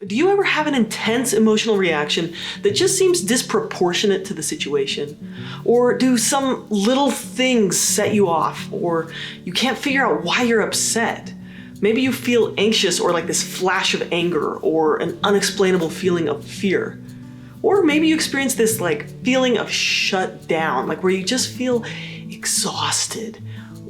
Do you ever have an intense emotional reaction that just seems disproportionate to the situation? Or do some little things set you off, or you can't figure out why you're upset? Maybe you feel anxious or like this flash of anger or an unexplainable feeling of fear. Or maybe you experience this like feeling of shut down, like where you just feel exhausted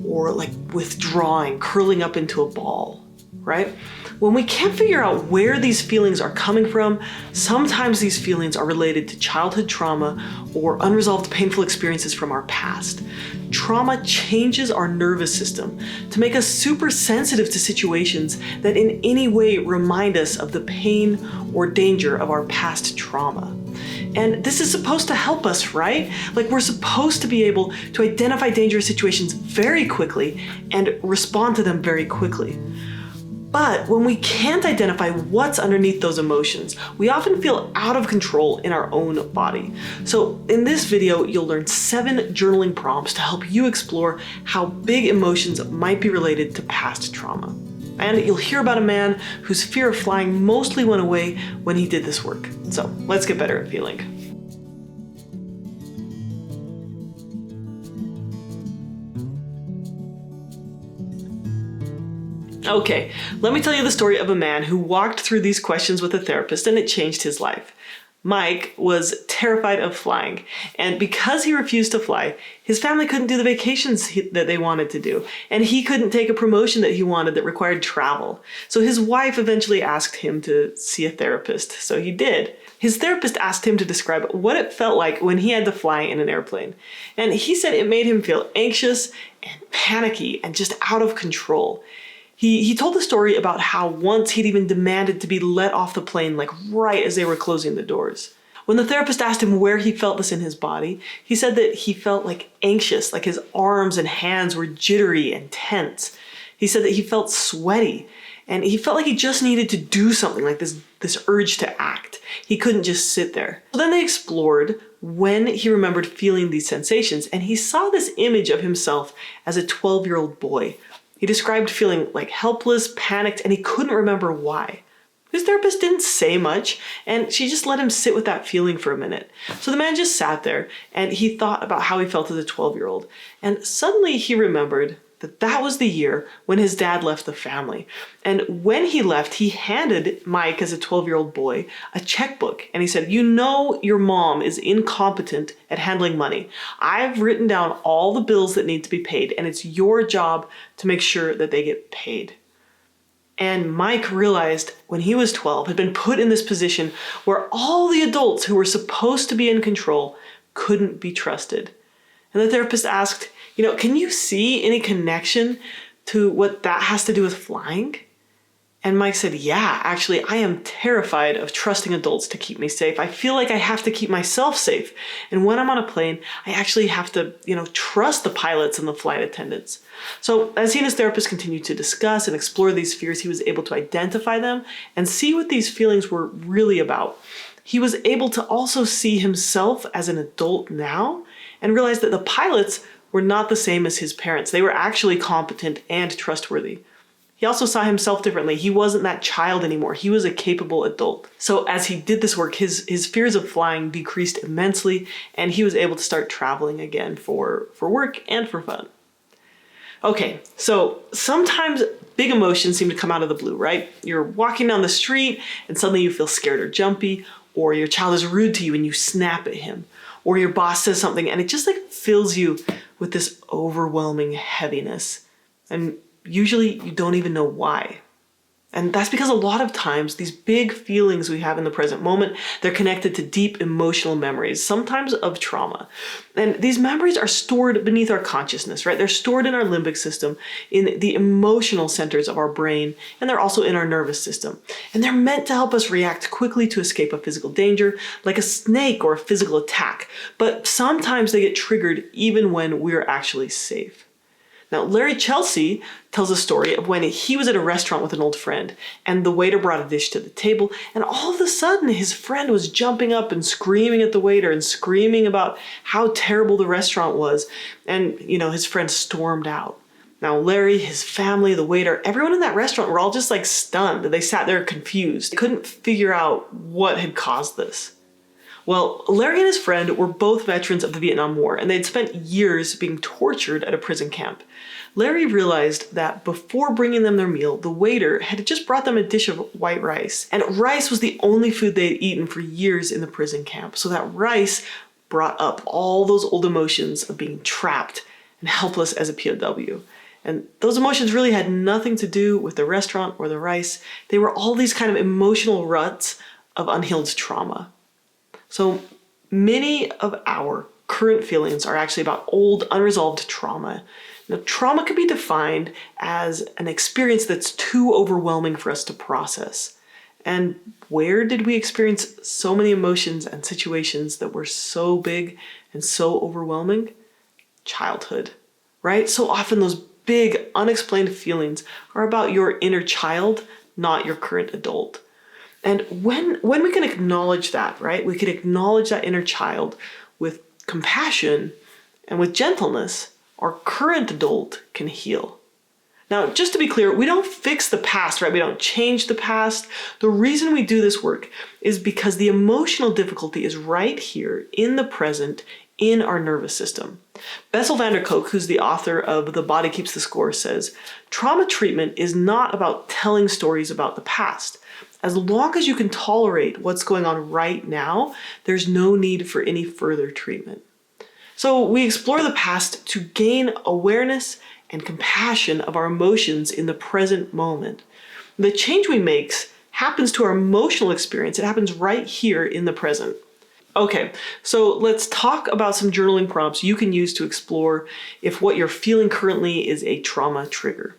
or like withdrawing, curling up into a ball, right? When we can't figure out where these feelings are coming from, sometimes these feelings are related to childhood trauma or unresolved painful experiences from our past. Trauma changes our nervous system to make us super sensitive to situations that in any way remind us of the pain or danger of our past trauma. And this is supposed to help us, right? Like we're supposed to be able to identify dangerous situations very quickly and respond to them very quickly. But when we can't identify what's underneath those emotions, we often feel out of control in our own body. So in this video, you'll learn 7 journaling prompts to help you explore how big emotions might be related to past trauma. And you'll hear about a man whose fear of flying mostly went away when he did this work. So let's get better at feeling. Okay, let me tell you the story of a man who walked through these questions with a therapist and it changed his life. Mike was terrified of flying, and because he refused to fly, his family couldn't do the vacations that they wanted to do, and he couldn't take a promotion that he wanted that required travel. So his wife eventually asked him to see a therapist, so he did. His therapist asked him to describe what it felt like when he had to fly in an airplane, and he said it made him feel anxious and panicky and just out of control. He told the story about how once he'd even demanded to be let off the plane like right as they were closing the doors. When the therapist asked him where he felt this in his body, he said that he felt like anxious, like his arms and hands were jittery and tense. He said that he felt sweaty, and he felt like he just needed to do something, like this urge to act. He couldn't just sit there. So then they explored when he remembered feeling these sensations, and he saw this image of himself as a 12-year-old boy. He described feeling like helpless, panicked, and he couldn't remember why. His therapist didn't say much, and she just let him sit with that feeling for a minute. So the man just sat there, and he thought about how he felt as a 12-year-old. And suddenly he remembered that was the year when his dad left the family. And when he left, he handed Mike, as a 12-year-old boy, a checkbook. And he said, "You know your mom is incompetent at handling money. I've written down all the bills that need to be paid, and it's your job to make sure that they get paid." And Mike realized when he was 12, had been put in this position where all the adults who were supposed to be in control couldn't be trusted. And the therapist asked, can you see any connection to what that has to do with flying? And Mike said, yeah, actually, I am terrified of trusting adults to keep me safe. I feel like I have to keep myself safe. And when I'm on a plane, I actually have to, trust the pilots and the flight attendants. So as he and his therapist continued to discuss and explore these fears, he was able to identify them and see what these feelings were really about. He was able to also see himself as an adult now and realize that the pilots were not the same as his parents. They were actually competent and trustworthy. He also saw himself differently. He wasn't that child anymore. He was a capable adult. So as he did this work, his fears of flying decreased immensely, and he was able to start traveling again for work and for fun. Okay, so sometimes big emotions seem to come out of the blue, right? You're walking down the street and suddenly you feel scared or jumpy, or your child is rude to you and you snap at him, or your boss says something and it just fills you with this overwhelming heaviness. And usually you don't even know why. And that's because a lot of times these big feelings we have in the present moment, they're connected to deep emotional memories, sometimes of trauma. And these memories are stored beneath our consciousness, right? They're stored in our limbic system, in the emotional centers of our brain, and they're also in our nervous system. And they're meant to help us react quickly to escape a physical danger, like a snake or a physical attack. But sometimes they get triggered even when we're actually safe. Now, Larry Chelsea tells a story of when he was at a restaurant with an old friend, and the waiter brought a dish to the table, and all of a sudden his friend was jumping up and screaming at the waiter and screaming about how terrible the restaurant was, and his friend stormed out. Now, Larry, his family, the waiter, everyone in that restaurant were all just like stunned. They sat there confused. They couldn't figure out what had caused this. Well, Larry and his friend were both veterans of the Vietnam War, and they'd spent years being tortured at a prison camp. Larry realized that before bringing them their meal, the waiter had just brought them a dish of white rice. And rice was the only food they had eaten for years in the prison camp. So that rice brought up all those old emotions of being trapped and helpless as a POW. And those emotions really had nothing to do with the restaurant or the rice. They were all these kind of emotional ruts of unhealed trauma. So many of our current feelings are actually about old, unresolved trauma. Now, trauma can be defined as an experience that's too overwhelming for us to process. And where did we experience so many emotions and situations that were so big and so overwhelming? Childhood, right? So often those big, unexplained feelings are about your inner child, not your current adult. And when we can acknowledge that, right, we can acknowledge that inner child with compassion and with gentleness, our current adult can heal. Now, just to be clear, we don't fix the past, right? We don't change the past. The reason we do this work is because the emotional difficulty is right here in the present in our nervous system. Bessel van der Kolk, who's the author of The Body Keeps the Score, says, trauma treatment is not about telling stories about the past. As long as you can tolerate what's going on right now, there's no need for any further treatment. So we explore the past to gain awareness and compassion of our emotions in the present moment. The change we make happens to our emotional experience. It happens right here in the present. Okay, so let's talk about some journaling prompts you can use to explore if what you're feeling currently is a trauma trigger.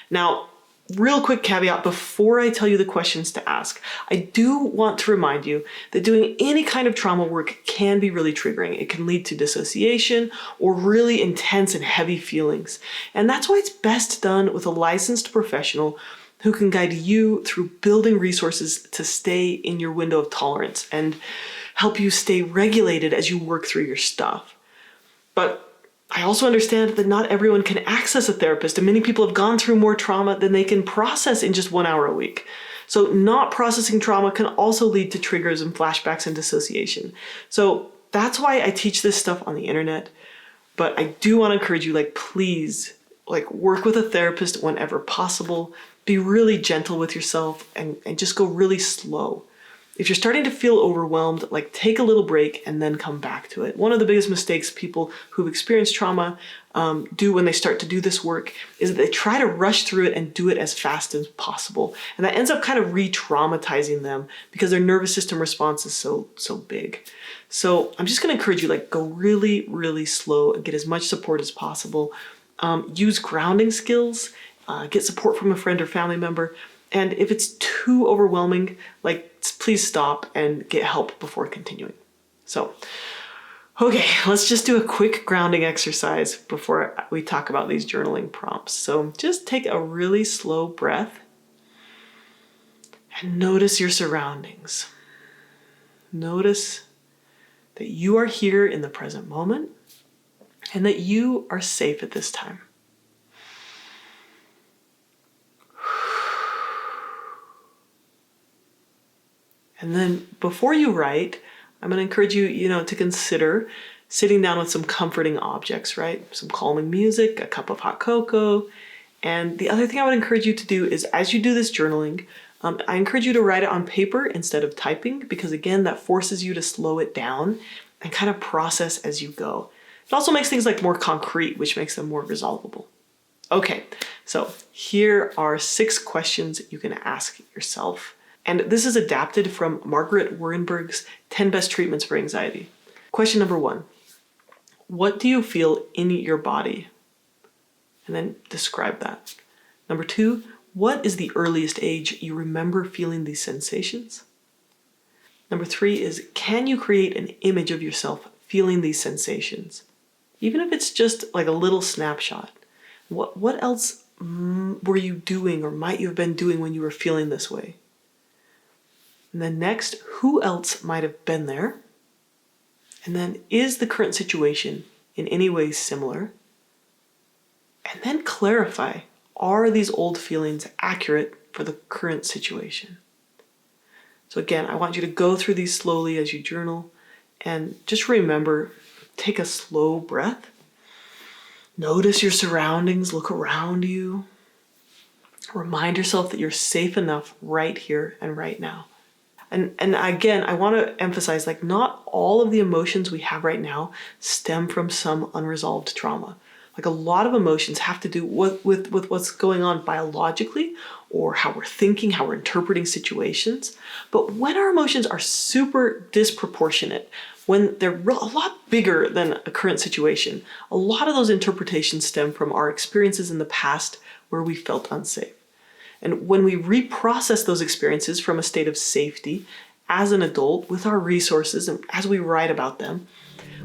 Now, real quick caveat before I tell you the questions to ask, I do want to remind you that doing any kind of trauma work can be really triggering. It can lead to dissociation or really intense and heavy feelings. And that's why it's best done with a licensed professional who can guide you through building resources to stay in your window of tolerance and help you stay regulated as you work through your stuff. But I also understand that not everyone can access a therapist, and many people have gone through more trauma than they can process in just 1 hour a week. So not processing trauma can also lead to triggers and flashbacks and dissociation. So that's why I teach this stuff on the internet. But I do want to encourage you, please, work with a therapist whenever possible. Be really gentle with yourself and just go really slow. If you're starting to feel overwhelmed, take a little break and then come back to it. One of the biggest mistakes people who've experienced trauma do when they start to do this work is that they try to rush through it and do it as fast as possible. And that ends up kind of re-traumatizing them because their nervous system response is so big. So I'm just going to encourage you, go really, really slow and get as much support as possible. Use grounding skills, get support from a friend or family member. And if it's too overwhelming, please stop and get help before continuing. So, okay, let's just do a quick grounding exercise before we talk about these journaling prompts. So just take a really slow breath and notice your surroundings. Notice that you are here in the present moment and that you are safe at this time. And then before you write, I'm going to encourage you, to consider sitting down with some comforting objects, right? Some calming music, a cup of hot cocoa. And the other thing I would encourage you to do is as you do this journaling, I encourage you to write it on paper instead of typing because again, that forces you to slow it down and kind of process as you go. It also makes things more concrete, which makes them more resolvable. Okay, so here are 6 questions you can ask yourself. And this is adapted from Margaret Wernberg's 10 Best Treatments for Anxiety. Question number 1. What do you feel in your body? And then describe that. Number 2, what is the earliest age you remember feeling these sensations? Number 3 is, can you create an image of yourself feeling these sensations? Even if it's just a little snapshot. What else were you doing or might you have been doing when you were feeling this way? And then next, who else might have been there? And then, is the current situation in any way similar? And then clarify, are these old feelings accurate for the current situation? So again, I want you to go through these slowly as you journal, and just remember, take a slow breath. Notice your surroundings, look around you. Remind yourself that you're safe enough right here and right now. And again, I want to emphasize, like, not all of the emotions we have right now stem from some unresolved trauma. Like, a lot of emotions have to do with what's going on biologically, or how we're thinking, how we're interpreting situations. But when our emotions are super disproportionate, when they're a lot bigger than a current situation, a lot of those interpretations stem from our experiences in the past where we felt unsafe. And when we reprocess those experiences from a state of safety as an adult with our resources and as we write about them,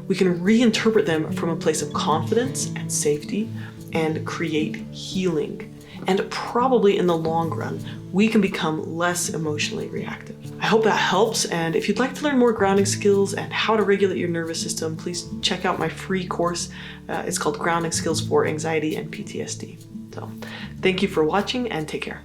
we can reinterpret them from a place of confidence and safety and create healing. And probably in the long run, we can become less emotionally reactive. I hope that helps. And if you'd like to learn more grounding skills and how to regulate your nervous system, please check out my free course. It's called Grounding Skills for Anxiety and PTSD. So thank you for watching, and take care.